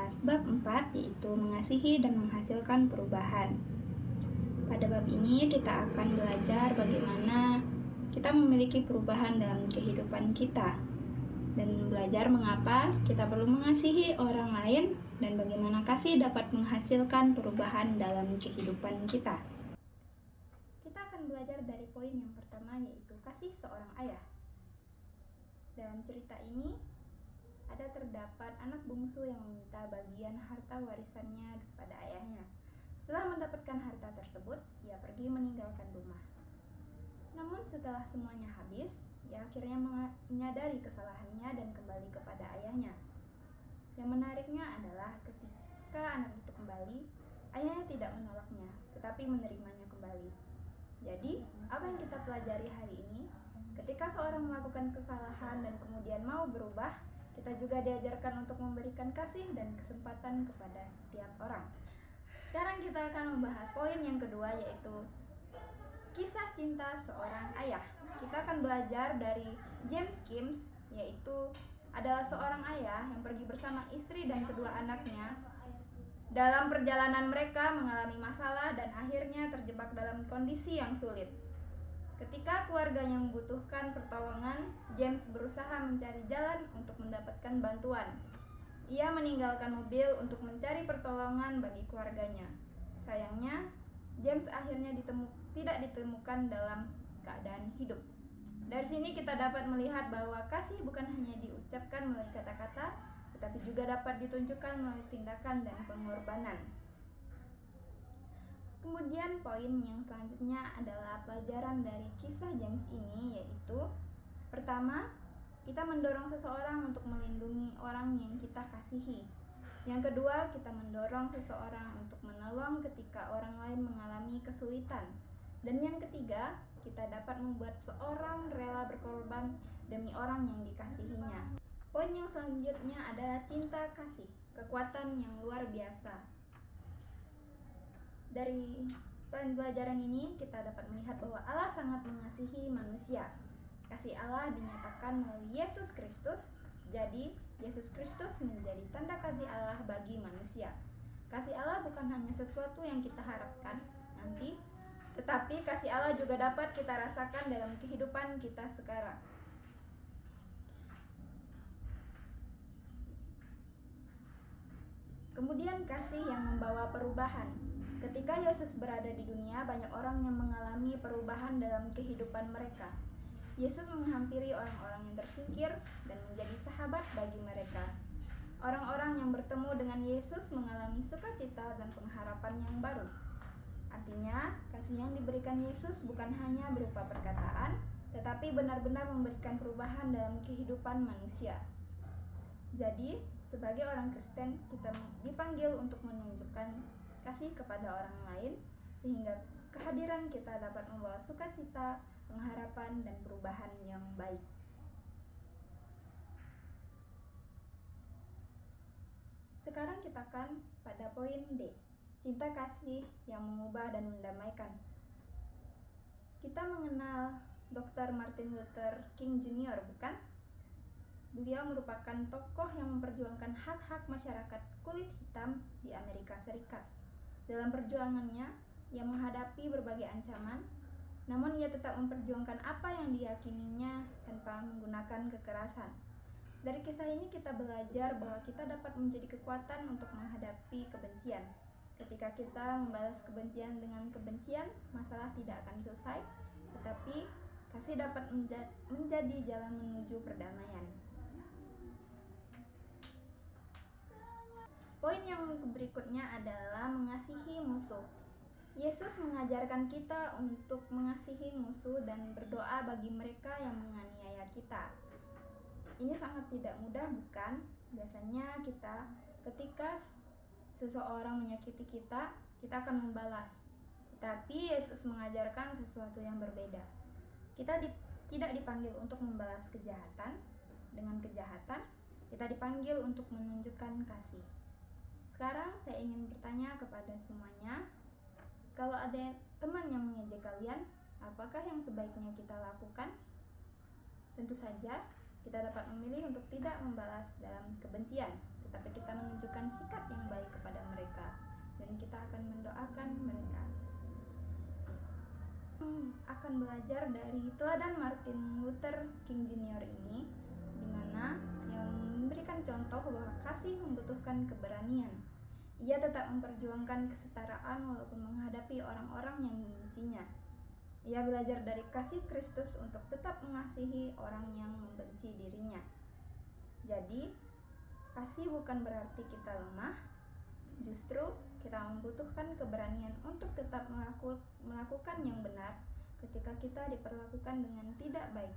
membahas bab 4, yaitu mengasihi dan menghasilkan perubahan. Pada bab ini kita akan belajar bagaimana kita memiliki perubahan dalam kehidupan kita dan belajar mengapa kita perlu mengasihi orang lain dan bagaimana kasih dapat menghasilkan perubahan dalam kehidupan kita. Kita akan belajar dari poin yang pertama, yaitu kasih seorang ayah. Dalam cerita ini ada terdapat anak bungsu yang meminta bagian harta warisannya kepada ayahnya. Setelah mendapatkan harta tersebut, ia pergi meninggalkan rumah. Namun setelah semuanya habis, ia akhirnya menyadari kesalahannya dan kembali kepada ayahnya. Yang menariknya adalah ketika anak itu kembali, ayahnya tidak menolaknya, tetapi menerimanya kembali. Jadi, apa yang kita pelajari hari ini? Ketika seorang melakukan kesalahan dan kemudian mau berubah, kita juga diajarkan untuk memberikan kasih dan kesempatan kepada setiap orang. Sekarang kita akan membahas poin yang kedua, yaitu kisah cinta seorang ayah. Kita akan belajar dari James Kims, yaitu adalah seorang ayah yang pergi bersama istri dan kedua anaknya. Dalam perjalanan mereka mengalami masalah dan akhirnya terjebak dalam kondisi yang sulit. Ketika keluarganya membutuhkan pertolongan, James berusaha mencari jalan untuk mendapatkan bantuan. Ia meninggalkan mobil untuk mencari pertolongan bagi keluarganya. Sayangnya, James akhirnya tidak ditemukan dalam keadaan hidup. Dari sini kita dapat melihat bahwa kasih bukan hanya diucapkan melalui kata-kata, tetapi juga dapat ditunjukkan melalui tindakan dan pengorbanan. Kemudian poin yang selanjutnya adalah pelajaran dari kisah James ini, yaitu pertama, kita mendorong seseorang untuk melindungi orang yang kita kasihi. Yang kedua, kita mendorong seseorang untuk menolong ketika orang lain mengalami kesulitan. Dan yang ketiga, kita dapat membuat seorang rela berkorban demi orang yang dikasihinya. Poin yang selanjutnya adalah cinta kasih, kekuatan yang luar biasa. Dari pelajaran ini kita dapat melihat bahwa Allah sangat mengasihi manusia. Kasih Allah dinyatakan melalui Yesus Kristus. Jadi Yesus Kristus menjadi tanda kasih Allah bagi manusia. Kasih Allah bukan hanya sesuatu yang kita harapkan nanti, tetapi kasih Allah juga dapat kita rasakan dalam kehidupan kita sekarang. Kemudian kasih yang membawa perubahan. Ketika Yesus berada di dunia, banyak orang yang mengalami perubahan dalam kehidupan mereka. Yesus menghampiri orang-orang yang tersingkir dan menjadi sahabat bagi mereka. Orang-orang yang bertemu dengan Yesus mengalami sukacita dan pengharapan yang baru. Artinya, kasih yang diberikan Yesus bukan hanya berupa perkataan, tetapi benar-benar memberikan perubahan dalam kehidupan manusia. Jadi, sebagai orang Kristen, kita dipanggil untuk menunjukkan kasih kepada orang lain, sehingga kehadiran kita dapat membawa sukacita, pengharapan, dan perubahan yang baik. Sekarang kita akan pada poin D, cinta kasih yang mengubah dan mendamaikan. Kita mengenal Dr. Martin Luther King Jr., bukan? Beliau merupakan tokoh yang memperjuangkan hak-hak masyarakat kulit hitam di Amerika Serikat. Dalam perjuangannya, ia menghadapi berbagai ancaman, namun ia tetap memperjuangkan apa yang diyakininya tanpa menggunakan kekerasan. Dari kisah ini kita belajar bahwa kita dapat menjadi kekuatan untuk menghadapi kebencian. Ketika kita membalas kebencian dengan kebencian, masalah tidak akan selesai, tetapi kasih dapat menjadi jalan menuju perdamaian. Poin yang berikutnya adalah mengasihi musuh. Yesus mengajarkan kita untuk mengasihi musuh dan berdoa bagi mereka yang menganiaya kita. Ini sangat tidak mudah, bukan? Biasanya kita ketika seseorang menyakiti kita, kita akan membalas. Tetapi Yesus mengajarkan sesuatu yang berbeda. Kita tidak dipanggil untuk membalas kejahatan dengan kejahatan, kita dipanggil untuk menunjukkan kasih. Sekarang saya ingin bertanya kepada semuanya, kalau ada teman yang mengejek kalian, apakah yang sebaiknya kita lakukan? Tentu saja kita dapat memilih untuk tidak membalas dalam kebencian, tetapi kita menunjukkan sikap dan kita akan mendoakan mereka. Akan belajar dari teladan Martin Luther King Jr. ini, di mana yang memberikan contoh bahwa kasih membutuhkan keberanian. Ia tetap memperjuangkan kesetaraan walaupun menghadapi orang-orang yang membencinya. Ia belajar dari kasih Kristus untuk tetap mengasihi orang yang membenci dirinya. Jadi, kasih bukan berarti kita lemah, justru kita membutuhkan keberanian untuk tetap melakukan yang benar ketika kita diperlakukan dengan tidak baik.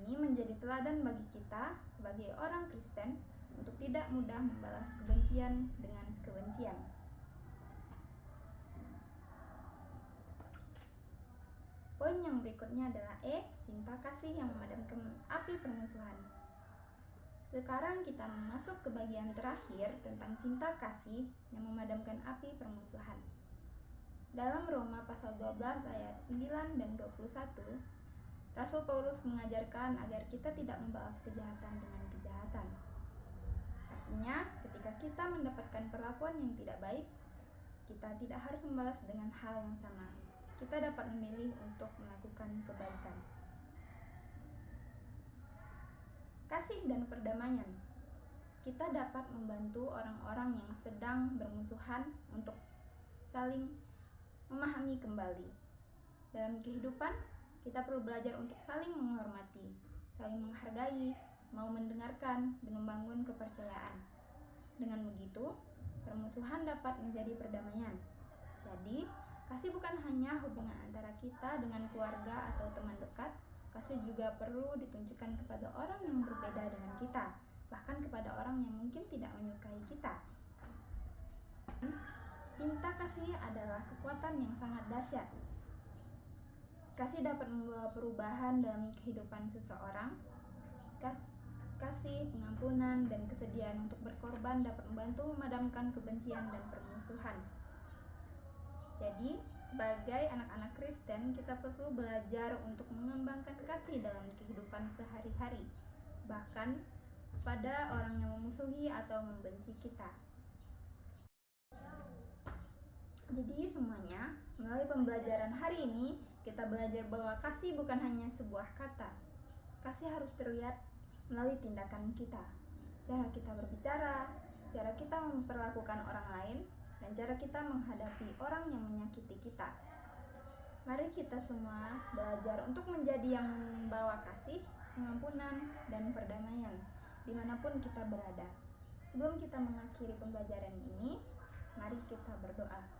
Ini menjadi teladan bagi kita sebagai orang Kristen untuk tidak mudah membalas kebencian dengan kebencian. Poin yang berikutnya adalah cinta kasih yang memadamkan api permusuhan. Sekarang kita masuk ke bagian terakhir tentang cinta kasih yang memadamkan api permusuhan. Dalam Roma pasal 12 ayat 9 dan 21, Rasul Paulus mengajarkan agar kita tidak membalas kejahatan dengan kejahatan. Artinya, ketika kita mendapatkan perlakuan yang tidak baik, kita tidak harus membalas dengan hal yang sama. Kita dapat memilih untuk melakukan kebaikan. Kasih dan perdamaian. Kita dapat membantu orang-orang yang sedang bermusuhan untuk saling memahami kembali. Dalam kehidupan, kita perlu belajar untuk saling menghormati, saling menghargai, mau mendengarkan, dan membangun kepercayaan. Dengan begitu, permusuhan dapat menjadi perdamaian. Jadi, kasih bukan hanya hubungan antara kita dengan keluarga atau teman dekat, kasih juga perlu ditunjukkan kepada orang yang berbeda dengan kita, bahkan kepada orang yang mungkin tidak menyukai kita. Cinta kasih adalah kekuatan yang sangat dahsyat. Kasih dapat membawa perubahan dalam kehidupan seseorang. Kasih, pengampunan, dan kesediaan untuk berkorban dapat membantu memadamkan kebencian dan permusuhan. Jadi, sebagai anak-anak Kristen, kita perlu belajar untuk mengembangkan kasih dalam kehidupan sehari-hari, bahkan pada orang yang memusuhi atau membenci kita. Jadi semuanya, melalui pembelajaran hari ini, kita belajar bahwa kasih bukan hanya sebuah kata. Kasih harus terlihat melalui tindakan kita. Cara kita berbicara, cara kita memperlakukan orang lain, dan cara kita menghadapi orang yang menyakiti kita. Mari kita semua belajar untuk menjadi yang membawa kasih, pengampunan, dan perdamaian dimanapun kita berada. Sebelum kita mengakhiri pembelajaran ini, mari kita berdoa.